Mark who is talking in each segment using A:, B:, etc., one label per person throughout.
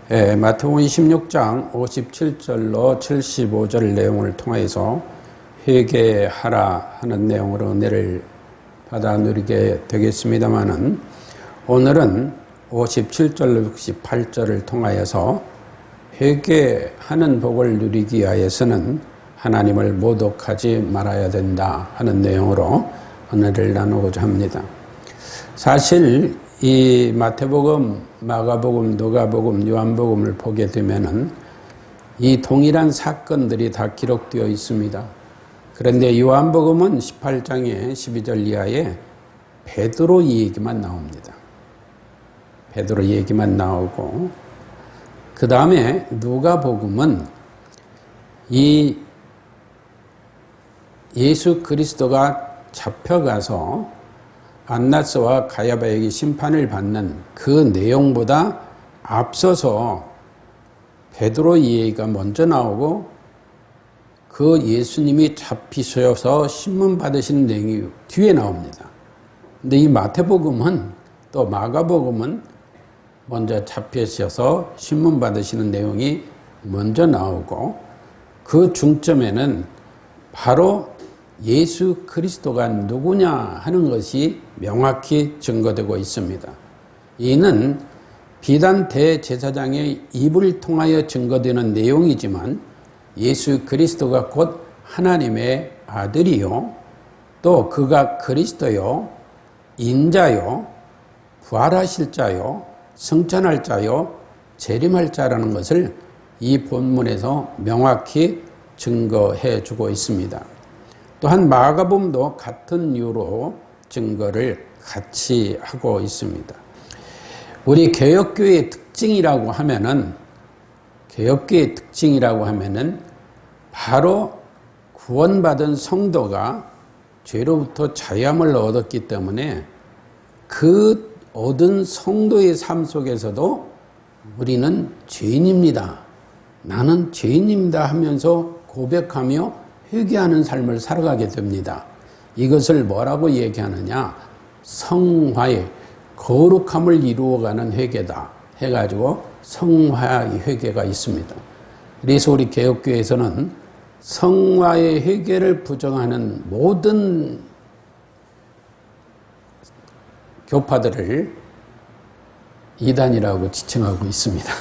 A: 마태복음 26장 57절로 75절 내용을 통해서 회개하라 하는 내용으로 은혜를 받아 누리게 되겠습니다마는 오늘은 57절로 68절을 통하여서 회개하는 복을 누리기 위하여서는 하나님을 모독하지 말아야 된다 하는 내용으로 은혜를 나누고자 합니다. 사실 이 마태복음, 마가복음, 누가복음, 요한복음을 보게 되면은 이 동일한 사건들이 다 기록되어 있습니다. 그런데 요한복음은 18장의 12절 이하에 베드로 얘기만 나옵니다. 베드로 얘기만 나오고, 그 다음에 누가복음은 이 예수 그리스도가 잡혀가서 안나스와 가야바에게 심판을 받는 그 내용보다 앞서서 베드로 얘기가 먼저 나오고, 그 예수님이 잡히셔서 신문 받으시는 내용이 뒤에 나옵니다. 근데 이 마태복음은 또 마가복음은 먼저 잡히셔서 신문 받으시는 내용이 먼저 나오고, 그 중점에는 바로 예수 그리스도가 누구냐 하는 것이 명확히 증거되고 있습니다. 이는 비단 대제사장의 입을 통하여 증거되는 내용이지만 예수 그리스도가 곧 하나님의 아들이요, 또 그가 그리스도요, 인자요, 부활하실 자요, 승천할 자요, 재림할 자라는 것을 이 본문에서 명확히 증거해 주고 있습니다. 또한 마가복음도 같은 이유로 증거를 같이 하고 있습니다. 우리 개혁교회의 특징이라고 하면은 바로 구원받은 성도가 죄로부터 자유함을 얻었기 때문에 그 얻은 성도의 삶 속에서도 우리는 죄인입니다, 나는 죄인입니다 하면서 고백하며 회개하는 삶을 살아가게 됩니다. 이것을 뭐라고 얘기하느냐? 성화의 거룩함을 이루어가는 회개다 해가지고 성화의 회개가 있습니다. 그래서 우리 개혁교회에서는 성화의 회개를 부정하는 모든 교파들을 이단이라고 지칭하고 있습니다.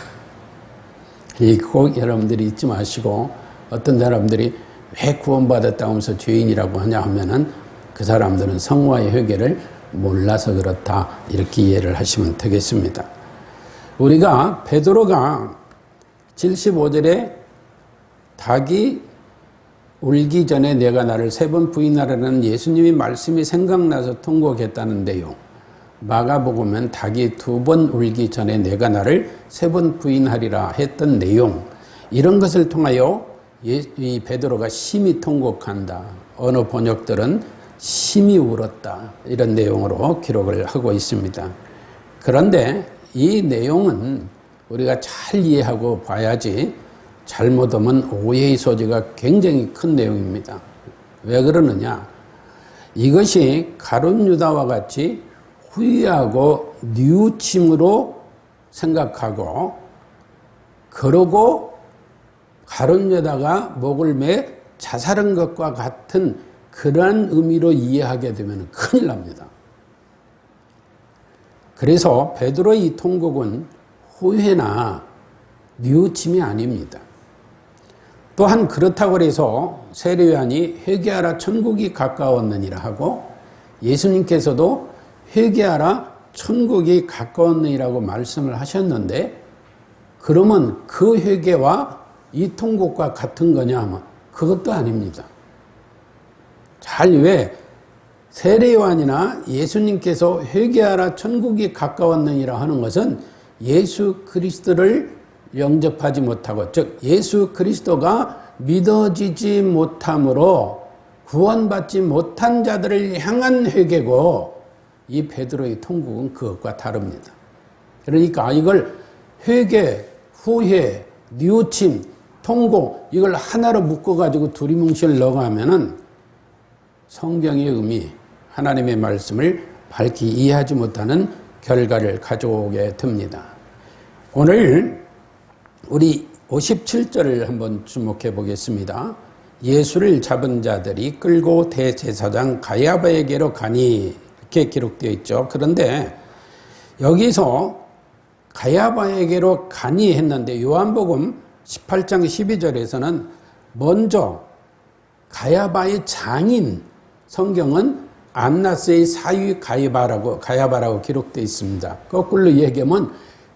A: 꼭 여러분들이 잊지 마시고, 어떤 사람들이 왜 구원받았다 하면서 죄인이라고 하냐 하면은 그 사람들은 성화의 회개를 몰라서 그렇다, 이렇게 이해를 하시면 되겠습니다. 우리가 베드로가 75절에 닭이 울기 전에 내가 나를 3번 부인하라는 예수님의 말씀이 생각나서 통곡했다는 내용, 마가복음은 닭이 2번 울기 전에 내가 나를 3번 부인하리라 했던 내용, 이런 것을 통하여 이 베드로가 심히 통곡한다, 어느 번역들은 심히 울었다, 이런 내용으로 기록을 하고 있습니다. 그런데 이 내용은 우리가 잘 이해하고 봐야지, 잘못하면 오해의 소지가 굉장히 큰 내용입니다. 왜 그러느냐? 이것이 가룟 유다와 같이 후회하고 뉘우침으로 생각하고, 그러고 가룟 유다가 목을 매 자살한 것과 같은 그러한 의미로 이해하게 되면 큰일 납니다. 그래서 베드로의 이 통곡은 후회나 뉘우침이 아닙니다. 또한 그렇다고 해서 세례요한이 회개하라 천국이 가까웠느니라 하고, 예수님께서도 회개하라 천국이 가까웠느니라고 말씀을 하셨는데, 그러면 그 회개와 이 통곡과 같은 거냐 하면 그것도 아닙니다. 왜 세례요한이나 예수님께서 회개하라 천국이 가까웠느니라 하는 것은 예수 그리스도를 영접하지 못하고, 즉 예수 그리스도가 믿어지지 못함으로 구원받지 못한 자들을 향한 회개고, 이 베드로의 통곡은 그것과 다릅니다. 그러니까 이걸 회개, 후회, 뉘우침, 통곡, 이걸 하나로 묶어가지고 두리뭉실 넣어가면은 성경의 의미, 하나님의 말씀을 밝히 이해하지 못하는 결과를 가져오게 됩니다. 오늘 우리 57절을 한번 주목해 보겠습니다. 예수를 잡은 자들이 끌고 대제사장 가야바에게로 가니 이렇게 기록되어 있죠. 그런데 여기서 가야바에게로 가니 했는데 요한복음 18장 12절에서는 먼저 가야바의 장인, 성경은 안나스의 사위 가야바라고 기록되어 있습니다. 거꾸로 얘기하면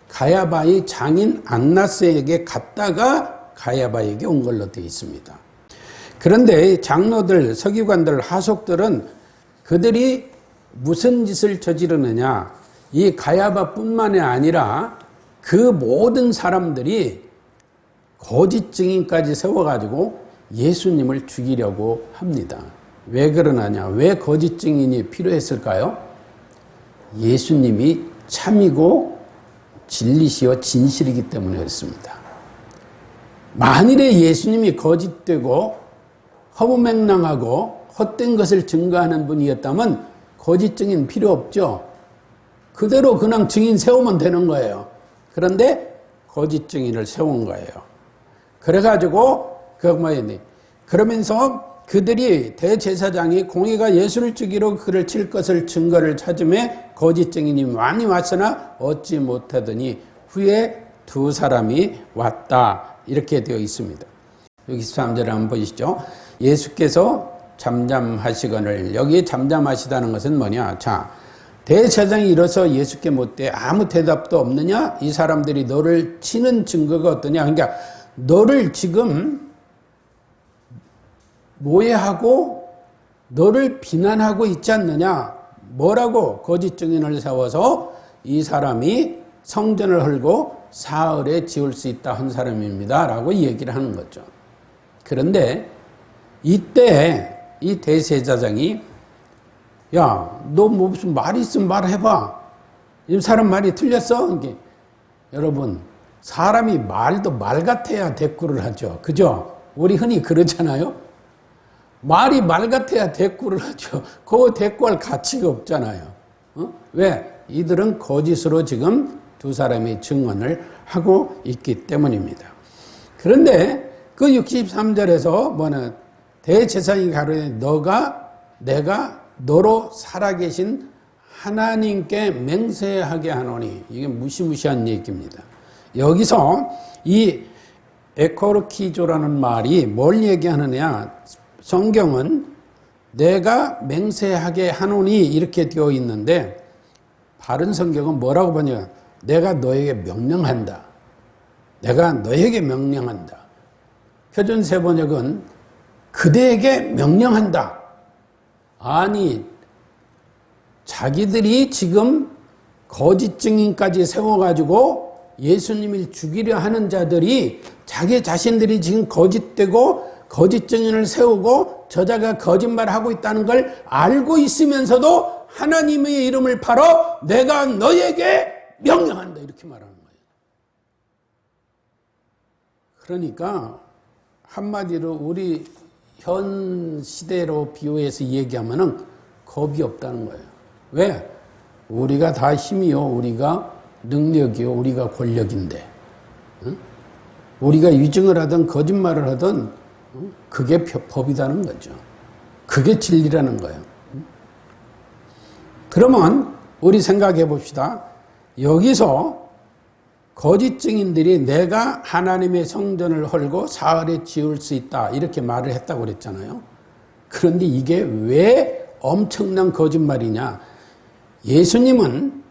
A: 가야바의 장인 안나스에게 갔다가 가야바에게 온 걸로 되어 있습니다. 그런데 장로들, 서기관들, 하속들은 그들이 무슨 짓을 저지르느냐, 이 가야바뿐만이 아니라 그 모든 사람들이 거짓 증인까지 세워가지고 예수님을 죽이려고 합니다. 왜 그러느냐? 왜 거짓 증인이 필요했을까요? 예수님이 참이고 진리시요 진실이기 때문에 그렇습니다. 만일에 예수님이 거짓되고 허무맹랑하고 헛된 것을 증거하는 분이었다면 거짓 증인 필요 없죠. 그대로 그냥 증인 세우면 되는 거예요. 그런데 거짓 증인을 세운 거예요. 그래가지고 그러면서 그들이 대제사장이 공의가 예수를 죽이러 그를 칠 것을 증거를 찾음에 거짓 증인이 많이 왔으나 얻지 못하더니 후에 두 사람이 왔다 이렇게 되어 있습니다. 여기 13절을 한번 보시죠. 예수께서 잠잠하시거늘, 여기 잠잠하시다는 것은 뭐냐? 자, 대제사장이 일어서 예수께 묻되 아무 대답도 없느냐? 이 사람들이 너를 치는 증거가 어떠냐? 그러니까 너를 지금 모해하고 너를 비난하고 있지 않느냐? 뭐라고? 거짓 증인을 세워서 이 사람이 성전을 헐고 사흘에 지을 수 있다 한 사람입니다 라고 얘기를 하는 거죠. 그런데 이때 이 대제사장이 야, 너 뭐 무슨 말이 있으면 말해봐. 이 사람 말이 틀렸어? 이게 여러분, 사람이 말도 말 같아야 대꾸를 하죠. 그죠? 우리 흔히 그러잖아요. 말이 말 같아야 대꾸를 하죠. 그 대꾸할 가치가 없잖아요. 왜? 이들은 거짓으로 지금 두 사람이 증언을 하고 있기 때문입니다. 그런데 그 63절에서 뭐는 대제사장이 가로되 내가 너로 살아계신 하나님께 맹세하게 하노니, 이게 무시무시한 얘기입니다. 여기서 이 에코르키조라는 말이 뭘 얘기하느냐, 성경은 내가 맹세하게 하노니 이렇게 되어 있는데 바른 성경은 뭐라고 보냐, 내가 너에게 명령한다. 내가 너에게 명령한다. 표준세 번역은 그대에게 명령한다. 아니, 자기들이 지금 거짓 증인까지 세워가지고 예수님을 죽이려 하는 자들이 자기 자신들이 지금 거짓되고 거짓 증인을 세우고 저자가 거짓말하고 있다는 걸 알고 있으면서도 하나님의 이름을 팔아 내가 너에게 명령한다 이렇게 말하는 거예요. 그러니까 한마디로 우리 현 시대로 비유해서 얘기하면은 겁이 없다는 거예요. 왜? 우리가 다 힘이요, 우리가 능력이요, 우리가 권력인데, 응? 우리가 위증을 하든 거짓말을 하든 그게 법이라는 거죠. 그게 진리라는 거예요. 그러면 우리 생각해 봅시다. 여기서 거짓 증인들이 내가 하나님의 성전을 헐고 사흘에 지을 수 있다 이렇게 말을 했다고 그랬잖아요. 그런데 이게 왜 엄청난 거짓말이냐? 예수님은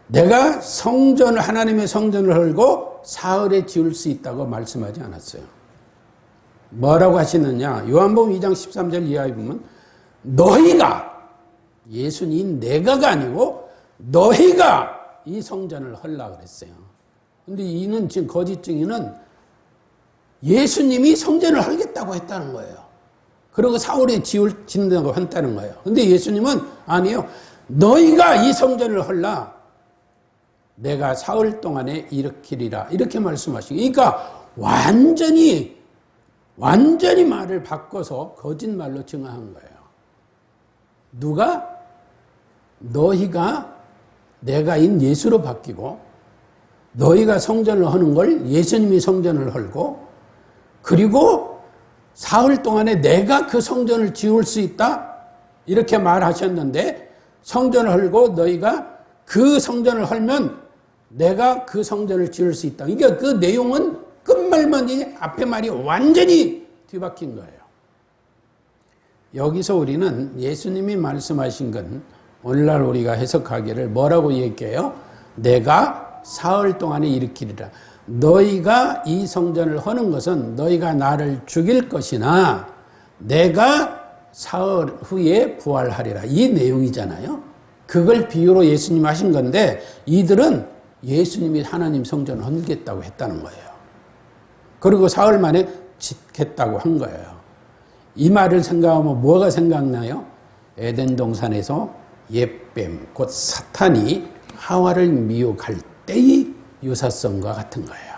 A: 내가 하나님의 성전을 헐고 사흘에 지을 수 있다고 말씀하지 않았어요. 뭐라고 하시느냐? 요한복음 2장 13절 이하에 보면 너희가, 예수님 내가가 아니고 너희가 이 성전을 헐라 그랬어요. 근데 이는 지금 거짓 증인은 예수님이 성전을 헐겠다고 했다는 거예요. 그리고 사흘에 짓는다고 했다는 거예요. 근데 예수님은 아니요. 너희가 이 성전을 헐라. 내가 사흘 동안에 일으키리라. 이렇게 말씀하시고. 그러니까 완전히 말을 바꿔서 거짓말로 증언한 거예요. 누가? 너희가 내가인 예수로 바뀌고 너희가 성전을 하는 걸 예수님이 성전을 헐고, 그리고 사흘 동안에 내가 그 성전을 지을 수 있다? 이렇게 말하셨는데, 성전을 헐고 너희가 그 성전을 헐면 내가 그 성전을 지을 수 있다. 그러니까 그 내용은 끝말만 앞에 말이 완전히 뒤바뀐 거예요. 여기서 우리는 예수님이 말씀하신 건 오늘날 우리가 해석하기를 뭐라고 얘기해요? 내가 사흘 동안에 일으키리라. 너희가 이 성전을 허는 것은 너희가 나를 죽일 것이나 내가 사흘 후에 부활하리라. 이 내용이잖아요. 그걸 비유로 예수님이 하신 건데 이들은 예수님이 하나님 성전을 헐겠다고 했다는 거예요. 그리고 사흘 만에 짓겠다고 한 거예요. 이 말을 생각하면 뭐가 생각나요? 에덴 동산에서 옛뱀, 곧 사탄이 하와를 미혹할 때의 유사성과 같은 거예요.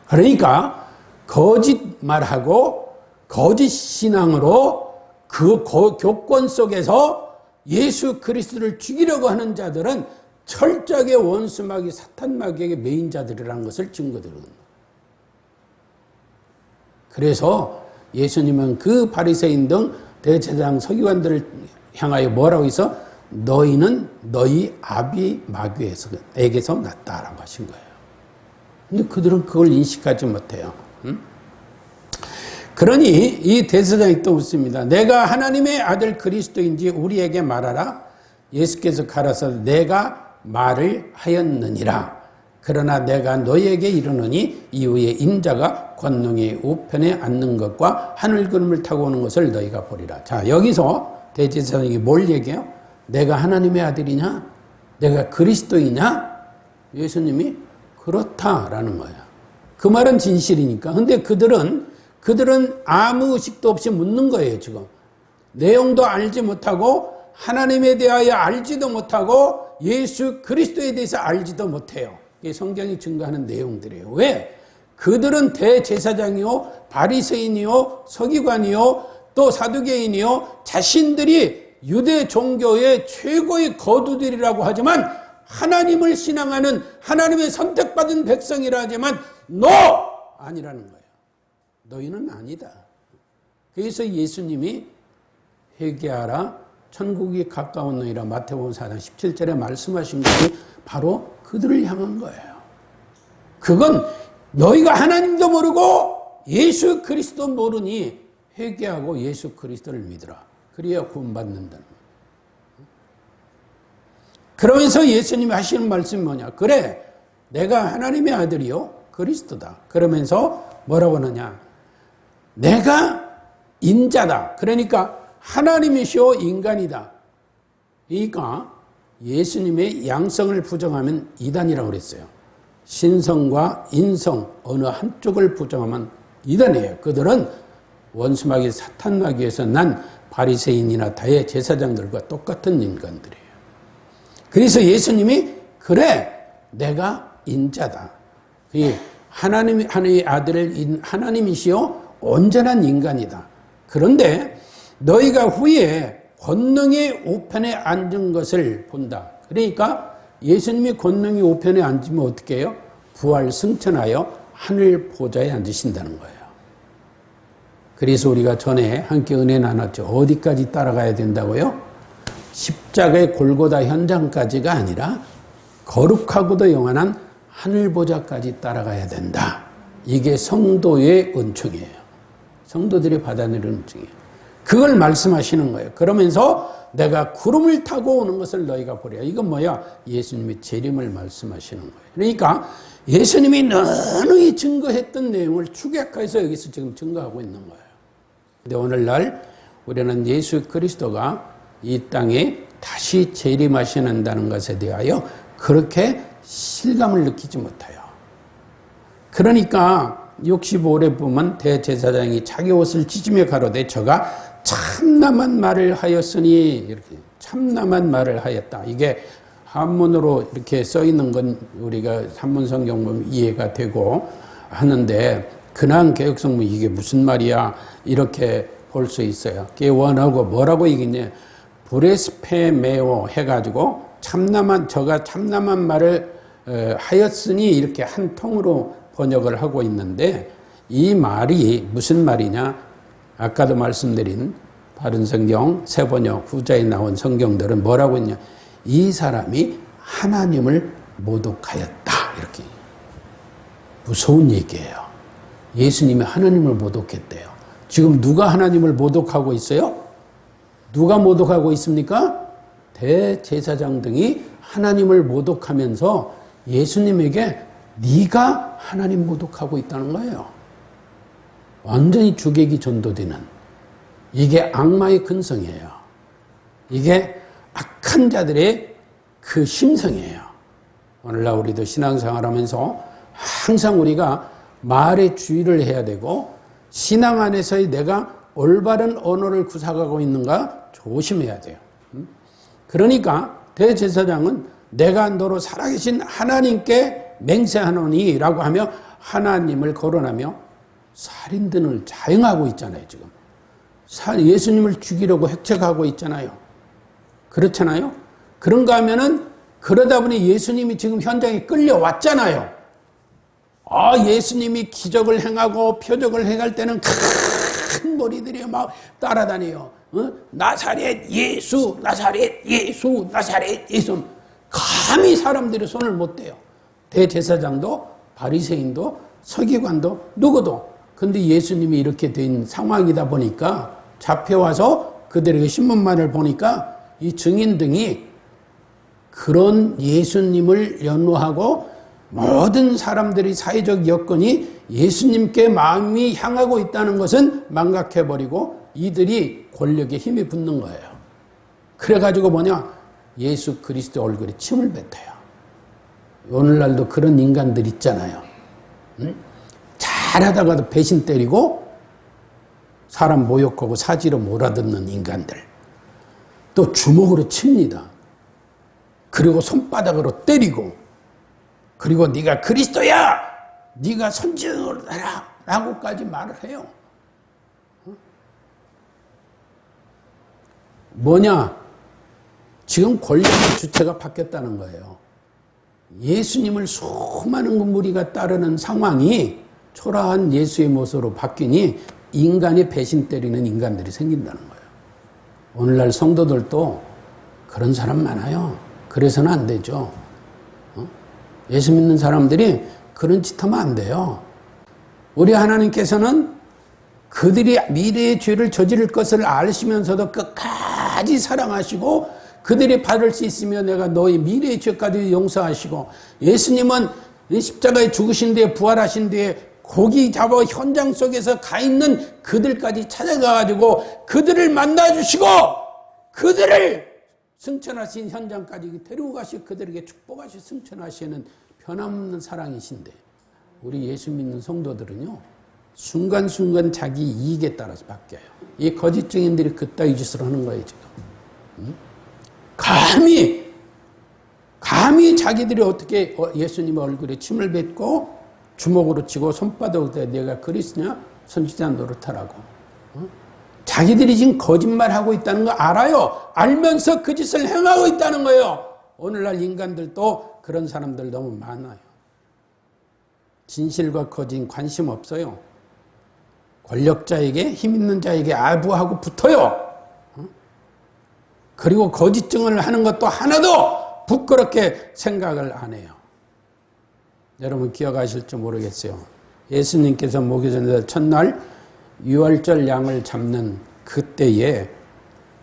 A: 그러니까 거짓말하고 거짓 신앙으로 그 교권 속에서 예수 그리스도를 죽이려고 하는 자들은 철저하게 원수마귀 사탄마귀에게 매인 자들이라는 것을 증거드립니다. 그래서 예수님은 그 바리새인 등 대제사장 서기관들을 향하여 뭐라고 해서 너희는 너희 아비 마귀에게서 났다라고 하신 거예요. 근데 그들은 그걸 인식하지 못해요. 그러니 이 대제사장이 또 묻습니다. 내가 하나님의 아들 그리스도인지 우리에게 말하라. 예수께서 가라사 내가 말을 하였느니라. 그러나 내가 너희에게 이르노니 이후에 인자가 권능의 우편에 앉는 것과 하늘 구름을 타고 오는 것을 너희가 보리라. 자, 여기서 대제사장이 뭘 얘기해요? 내가 하나님의 아들이냐? 내가 그리스도이냐? 예수님이 그렇다라는 거야. 그 말은 진실이니까. 근데 그들은 아무 의식도 없이 묻는 거예요, 지금. 내용도 알지 못하고 하나님에 대하여 알지도 못하고 예수 그리스도에 대해서 알지도 못해요. 이게 성경이 증거하는 내용들이에요. 왜? 그들은 대제사장이요, 바리새인이요, 서기관이요, 또 사두개인이요, 자신들이 유대 종교의 최고의 거두들이라고 하지만 하나님을 신앙하는 하나님의 선택받은 백성이라 하지만 너! 아니라는 거예요. 너희는 아니다. 그래서 예수님이 회개하라 천국이 가까운 너희라 마태복음 4장 17절에 말씀하신 것이 바로 그들을 향한 거예요. 그건 너희가 하나님도 모르고 예수 그리스도 모르니 회개하고 예수 그리스도를 믿으라. 그래야 구원받는다는 거예요. 그러면서 예수님이 하시는 말씀이 뭐냐? 그래, 내가 하나님의 아들이요 그리스도다. 그러면서 뭐라고 하느냐? 내가 인자다. 그러니까 하나님이시오 인간이다. 그러니까 예수님의 양성을 부정하면 이단이라고 그랬어요. 신성과 인성 어느 한쪽을 부정하면 이단이에요. 그들은 원수마귀 사탄마귀에서 난 바리새인이나 대제사장들과 똑같은 인간들이에요. 그래서 예수님이 그래 내가 인자다. 하나님의 아들 하나님이시요 온전한 인간이다. 그런데 너희가 후에 권능의 우편에 앉은 것을 본다. 그러니까 예수님이 권능의 우편에 앉으면 어떻게 해요? 부활 승천하여 하늘 보좌에 앉으신다는 거예요. 그래서 우리가 전에 함께 은혜 나눴죠. 어디까지 따라가야 된다고요? 십자가의 골고다 현장까지가 아니라 거룩하고도 영원한 하늘 보좌까지 따라가야 된다. 이게 성도의 은총이에요. 성도들이 받아들이는 은총이에요. 그걸 말씀하시는 거예요. 그러면서 내가 구름을 타고 오는 것을 너희가 보리라. 이건 뭐야? 예수님의 재림을 말씀하시는 거예요. 그러니까 예수님이 능히 증거했던 내용을 축약해서 여기서 지금 증거하고 있는 거예요. 근데 오늘날 우리는 예수 그리스도가 이 땅에 다시 재림하시는다는 것에 대하여 그렇게 실감을 느끼지 못해요. 그러니까 65례 보면 대제사장이 자기 옷을 찢으며 가로되 저가 참남한 말을 하였으니 이렇게 참남한 말을 하였다. 이게 한문으로 이렇게 써 있는 건 우리가 한문 성경 보면 이해가 되고 하는데 근한 개혁성문 이게 무슨 말이야 이렇게 볼 수 있어요. 그게 원하고 뭐라고 얘기냐 브레스페메오 해가지고 저가 참남한 말을 하였으니 이렇게 한 통으로 번역을 하고 있는데 이 말이 무슨 말이냐? 아까도 말씀드린 바른 성경, 새 번역, 후자에 나온 성경들은 뭐라고 했냐? 이 사람이 하나님을 모독하였다. 이렇게. 무서운 얘기예요. 예수님이 하나님을 모독했대요. 지금 누가 하나님을 모독하고 있어요? 누가 모독하고 있습니까? 대제사장 등이 하나님을 모독하면서 예수님에게 네가 하나님 모독하고 있다는 거예요. 완전히 주객이 전도되는, 이게 악마의 근성이에요. 이게 악한 자들의 그 심성이에요. 오늘날 우리도 신앙생활하면서 항상 우리가 말에 주의를 해야 되고 신앙 안에서의 내가 올바른 언어를 구사하고 있는가 조심해야 돼요. 그러니까 대제사장은 내가 너로 살아계신 하나님께 맹세하노니 라고 하며 하나님을 거론하며 살인등을 자행하고 있잖아요. 지금 예수님을 죽이려고 획책하고 있잖아요. 그렇잖아요. 그런가 하면은 그러다 보니 예수님이 지금 현장에 끌려왔잖아요. 예수님이 기적을 행하고 표적을 행할 때는 큰 머리들이 막 따라다녀요. 나사렛 예수, 나사렛 예수, 나사렛 예수. 감히 사람들이 손을 못 대요. 대제사장도 바리새인도 서기관도 누구도. 근데 예수님이 이렇게 된 상황이다 보니까 잡혀와서 그들에게 신문만을 보니까 이 증인 등이 그런 예수님을 연호하고 모든 사람들이 사회적 여건이 예수님께 마음이 향하고 있다는 것은 망각해버리고 이들이 권력에 힘이 붙는 거예요. 그래가지고 뭐냐? 예수 그리스도 얼굴에 침을 뱉어요. 오늘날도 그런 인간들 있잖아요. 응? 잘하다가도 배신 때리고 사람 모욕하고 사지로 몰아듣는 인간들. 또 주먹으로 칩니다. 그리고 손바닥으로 때리고 그리고 네가 그리스도야! 네가 선지자로 나라! 라고까지 말을 해요. 뭐냐? 지금 권력의 주체가 바뀌었다는 거예요. 예수님을 수많은 무리가 따르는 상황이 초라한 예수의 모습으로 바뀌니 인간이 배신 때리는 인간들이 생긴다는 거예요. 오늘날 성도들도 그런 사람 많아요. 그래서는 안 되죠. 예수 믿는 사람들이 그런 짓 하면 안 돼요. 우리 하나님께서는 그들이 미래의 죄를 저지를 것을 아시면서도 끝까지 사랑하시고 그들이 받을 수 있으면 내가 너의 미래의 죄까지 용서하시고 예수님은 십자가에 죽으신 뒤에 부활하신 뒤에 고기 잡아 현장 속에서 가 있는 그들까지 찾아가가지고 그들을 만나주시고 그들을 승천하신 현장까지 데리고 가시고 그들에게 축복하시 승천하시는 변함없는 사랑이신데 우리 예수 믿는 성도들은요 순간순간 자기 이익에 따라서 바뀌어요. 이 거짓 증인들이 그따위 짓을 하는 거예요 지금. 감히 자기들이 어떻게 예수님 얼굴에 침을 뱉고 주먹으로 치고 손바닥으로 내가 그리스냐 선지자 노릇하라고. 자기들이 지금 거짓말하고 있다는 거 알아요. 알면서 그 짓을 행하고 있다는 거예요. 오늘날 인간들도 그런 사람들 너무 많아요. 진실과 거짓 관심 없어요. 권력자에게 힘 있는 자에게 아부하고 붙어요. 그리고 거짓 증언을 하는 것도 하나도 부끄럽게 생각을 안 해요. 여러분 기억하실지 모르겠어요. 예수님께서 모교전에서 첫날 유월절 양을 잡는 그때에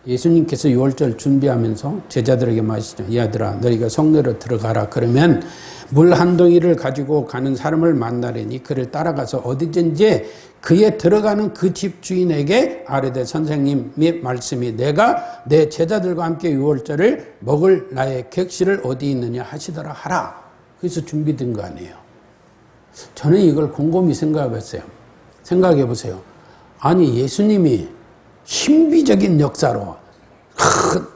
A: 예수님께서 유월절 준비하면서 제자들에게 말씀하시죠. 얘들아 너희가 성내로 들어가라. 그러면 물 한 동이를 가지고 가는 사람을 만나려니 그를 따라가서 어디든지 그에 들어가는 그 집 주인에게 아뢰되 선생님의 말씀이 내가 내 제자들과 함께 유월절을 먹을 나의 객실을 어디 있느냐 하시더라 하라. 그래서 준비된 거 아니에요. 저는 이걸 곰곰이 생각해봤어요. 생각해보세요. 아니 예수님이 신비적인 역사로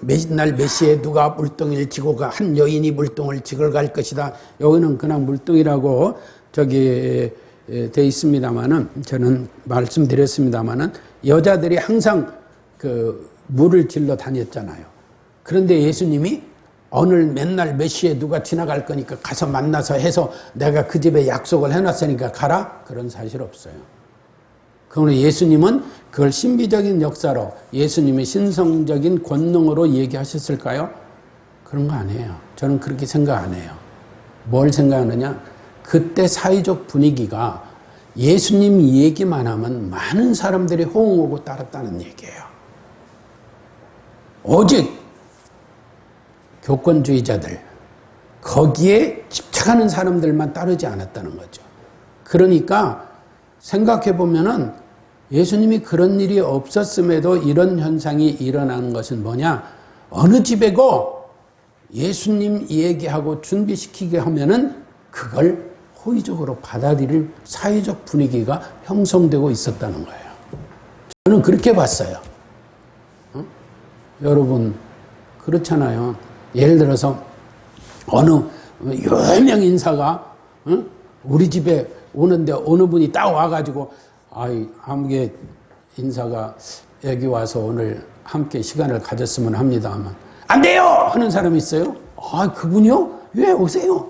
A: 맨날 메시에 누가 물동이를 지고 가 한 여인이 물동을 지고 갈 것이다. 여기는 그냥 물동이라고 돼 있습니다만은 저는 말씀드렸습니다만은 여자들이 항상 그 물을 질러 다녔잖아요. 그런데 예수님이 오늘 맨날 몇 시에 누가 지나갈 거니까 가서 만나서 해서 내가 그 집에 약속을 해놨으니까 가라? 그런 사실 없어요. 그러나 예수님은 그걸 신비적인 역사로 예수님의 신성적인 권능으로 얘기하셨을까요? 그런 거 아니에요. 저는 그렇게 생각 안 해요. 뭘 생각하느냐? 그때 사회적 분위기가 예수님 얘기만 하면 많은 사람들이 호응하고 따랐다는 얘기예요. 오직 교권주의자들, 거기에 집착하는 사람들만 따르지 않았다는 거죠. 그러니까 생각해 보면은 예수님이 그런 일이 없었음에도 이런 현상이 일어나는 것은 뭐냐? 어느 집에고 예수님 얘기하고 준비시키게 하면은 그걸 호의적으로 받아들일 사회적 분위기가 형성되고 있었다는 거예요. 저는 그렇게 봤어요. 여러분 그렇잖아요. 예를 들어서 어느 유명 인사가 우리 집에 오는데 어느 분이 딱 와가지고 아무개 인사가 여기 와서 오늘 함께 시간을 가졌으면 합니다 하면 안 돼요! 하는 사람이 있어요. 그분이요? 왜 오세요?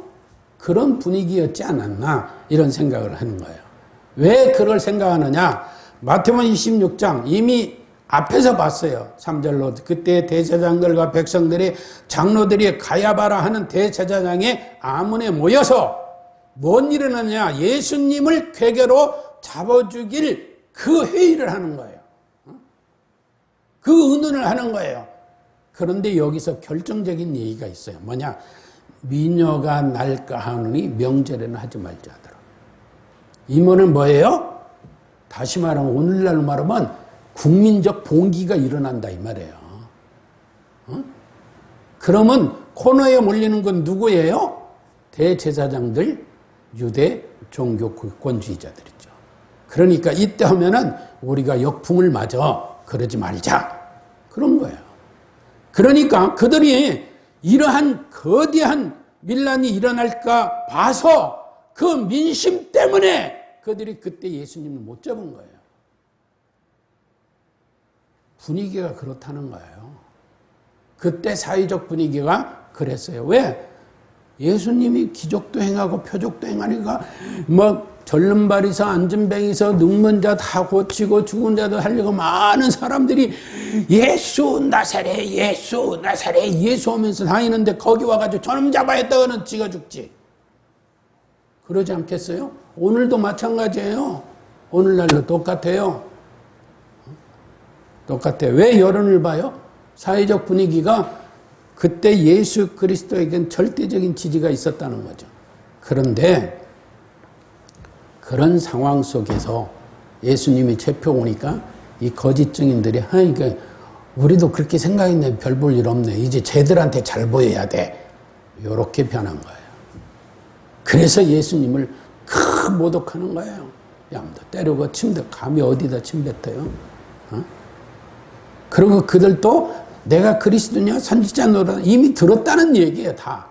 A: 그런 분위기였지 않았나 이런 생각을 하는 거예요. 왜 그걸 생각하느냐? 마태복음 26장 이미 앞에서 봤어요. 3절로 그때 대제사장들과 백성들이 장로들이 가야바라 하는 대제사장의 아문에 모여서 뭔 일을 하느냐? 예수님을 궤계로 잡아 죽일 그 회의를 하는 거예요. 그 의논을 하는 거예요. 그런데 여기서 결정적인 얘기가 있어요. 뭐냐? 미녀가 날까 하느니 명절에는 하지 말자 하더라. 이 말은 뭐예요? 다시 말하면 오늘날 말하면 국민적 봉기가 일어난다 이 말이에요. 그러면 코너에 몰리는 건 누구예요? 대제사장들, 유대 종교 권주의자들이죠. 그러니까 이때 하면은 우리가 역풍을 맞아. 그러지 말자. 그런 거예요. 그러니까 그들이 이러한 거대한 밀란이 일어날까 봐서 그 민심 때문에 그들이 그때 예수님을 못 잡은 거예요. 분위기가 그렇다는 거예요. 그때 사회적 분위기가 그랬어요. 왜? 예수님이 기적도 행하고 표적도 행하니까 절름 발이서 앉은 뱅이서 눕는 자 다 고치고 죽은 자도 살리고 많은 사람들이 예수 나사렛 예수 나사렛 예수 하면서 다니는데 거기 와가지고 저놈 잡아야 했다가는 지가 죽지. 그러지 않겠어요? 오늘도 마찬가지예요. 오늘날도 똑같아요. 똑같아요. 왜 여론을 봐요? 사회적 분위기가 그때 예수 그리스도에겐 절대적인 지지가 있었다는 거죠. 그런데 그런 상황 속에서 예수님이 체표 오니까 이 거짓 증인들이 하니까 우리도 그렇게 생각했네. 별 볼 일 없네. 이제 쟤들한테 잘 보여야 돼. 이렇게 변한 거예요. 그래서 예수님을 모독하는 거예요. 야무도 때리고 침대 감히 어디다 침 뱉어요? 그리고 그들도 내가 그리스도냐 선지자 노라 이미 들었다는 얘기예요. 다.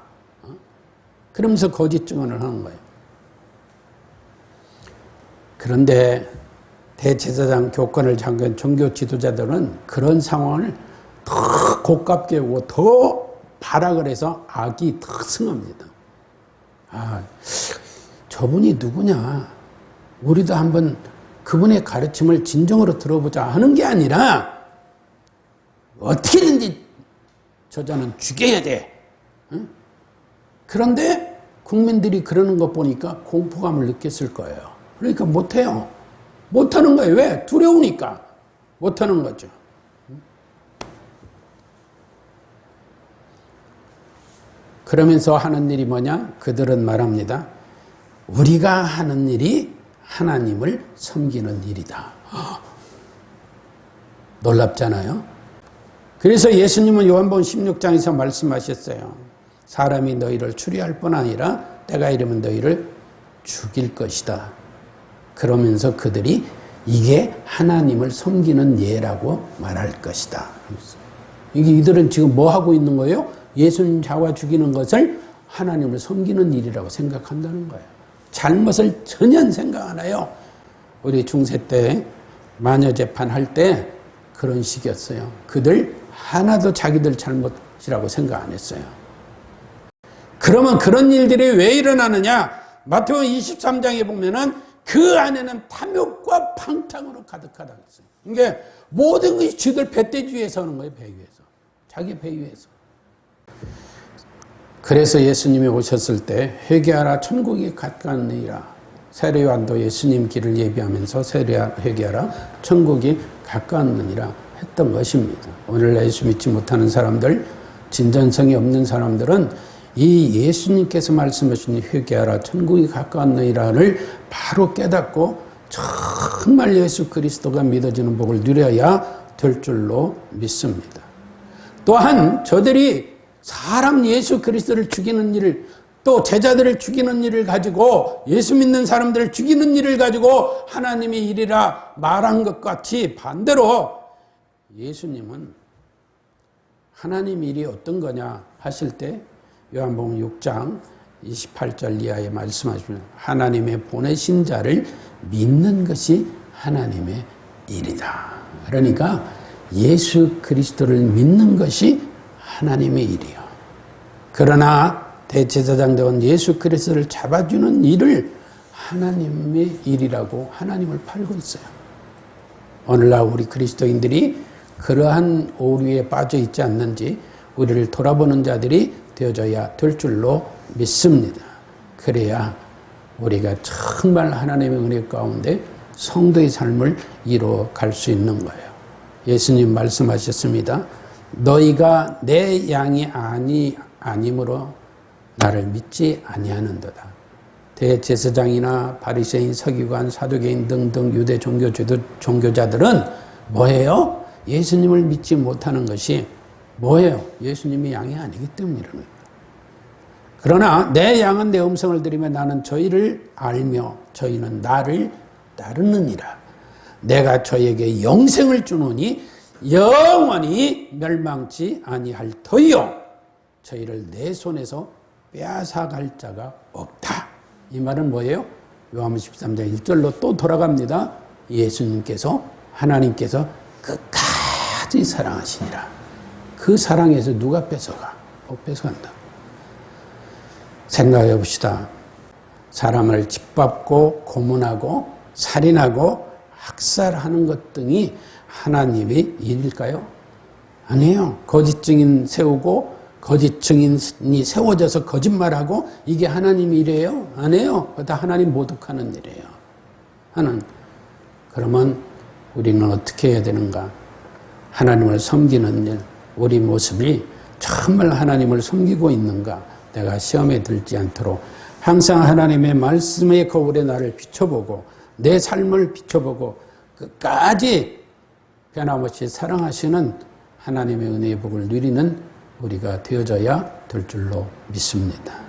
A: 그러면서 거짓 증언을 하는 거예요. 그런데 대제사장 교권을 잡은 종교 지도자들은 그런 상황을 더 고깝게 하고 더 발악을 해서 악이 더 승합니다. 저분이 누구냐? 우리도 한번 그분의 가르침을 진정으로 들어보자 하는 게 아니라 어떻게든지 저자는 죽여야 돼. 그런데 국민들이 그러는 것 보니까 공포감을 느꼈을 거예요. 그러니까 못해요. 못하는 거예요. 왜? 두려우니까 못하는 거죠. 그러면서 하는 일이 뭐냐? 그들은 말합니다. 우리가 하는 일이 하나님을 섬기는 일이다. 놀랍잖아요. 그래서 예수님은 요한복음 16장에서 말씀하셨어요. 사람이 너희를 추리할 뿐 아니라 때가 이르면 너희를 죽일 것이다. 그러면서 그들이 이게 하나님을 섬기는 예라고 말할 것이다. 이들은 지금 뭐 하고 있는 거예요? 예수님 잡아 죽이는 것을 하나님을 섬기는 일이라고 생각한다는 거예요. 잘못을 전혀 생각 안 해요. 우리 중세 때 마녀 재판할 때 그런 식이었어요. 그들 하나도 자기들 잘못이라고 생각 안 했어요. 그러면 그런 일들이 왜 일어나느냐? 마태복음 23장에 보면은 그 안에는 탐욕과 방탕으로 가득하다고 했어요. 그러니까 모든 것이 쥐들 배떼지 위에서 하는 거예요. 배 위에서. 자기 배 위에서. 그래서 예수님이 오셨을 때 회개하라 천국이 가까우니라. 세례요한도 예수님 길을 예비하면서 회개하라 천국이 가까우니라 했던 것입니다. 오늘 예수 믿지 못하는 사람들, 진전성이 없는 사람들은 이 예수님께서 말씀하신 회개하라 천국이 가까우니라를 바로 깨닫고 정말 예수 그리스도가 믿어지는 복을 누려야 될 줄로 믿습니다. 또한 저들이 사람 예수 그리스도를 죽이는 일을, 또 제자들을 죽이는 일을 가지고, 예수 믿는 사람들을 죽이는 일을 가지고 하나님의 일이라 말한 것 같이 반대로 예수님은 하나님 일이 어떤 거냐 하실 때 요한복음 6장 28절 이하에 말씀하시면 하나님의 보내신 자를 믿는 것이 하나님의 일이다. 그러니까 예수 그리스도를 믿는 것이 하나님의 일이요. 그러나 대제사장 되온 예수 그리스도를 잡아주는 일을 하나님의 일이라고 하나님을 팔고 있어요. 오늘날 우리 그리스도인들이 그러한 오류에 빠져 있지 않는지 우리를 돌아보는 자들이 되어져야 될 줄로 믿습니다. 그래야 우리가 정말 하나님의 은혜 가운데 성도의 삶을 이루어 갈 수 있는 거예요. 예수님 말씀하셨습니다. 너희가 내 양이 아니므로 나를 믿지 아니하는도다. 대제사장이나 바리새인, 서기관, 사두개인 등등 유대 종교자들은 뭐예요? 예수님을 믿지 못하는 것이 뭐예요? 예수님이 양이 아니기 때문이라는 거예요. 그러나 내 양은 내 음성을 들으며 나는 저희를 알며 저희는 나를 따르느니라. 내가 저에게 영생을 주노니 영원히 멸망치 아니할 터이요 저희를 내 손에서 빼앗아갈 자가 없다. 이 말은 뭐예요? 요한복음 13장 1절로 또 돌아갑니다. 예수님께서, 하나님께서 끝까지 사랑하시니라. 그 사랑에서 누가 뺏어가? 못 뺏어간다. 생각해 봅시다. 사람을 짓밟고 고문하고 살인하고 학살하는 것 등이 하나님의 일일까요? 아니에요. 거짓 증인 세우고 거짓 증인이 세워져서 거짓말하고 이게 하나님의 일이에요? 아니에요. 그거 다 하나님 모독하는 일이에요. 그러면 우리는 어떻게 해야 되는가? 하나님을 섬기는 일, 우리 모습이 정말 하나님을 섬기고 있는가? 내가 시험에 들지 않도록 항상 하나님의 말씀의 거울에 나를 비춰보고 내 삶을 비춰보고 끝까지 변함없이 사랑하시는 하나님의 은혜의 복을 누리는 우리가 되어져야 될 줄로 믿습니다.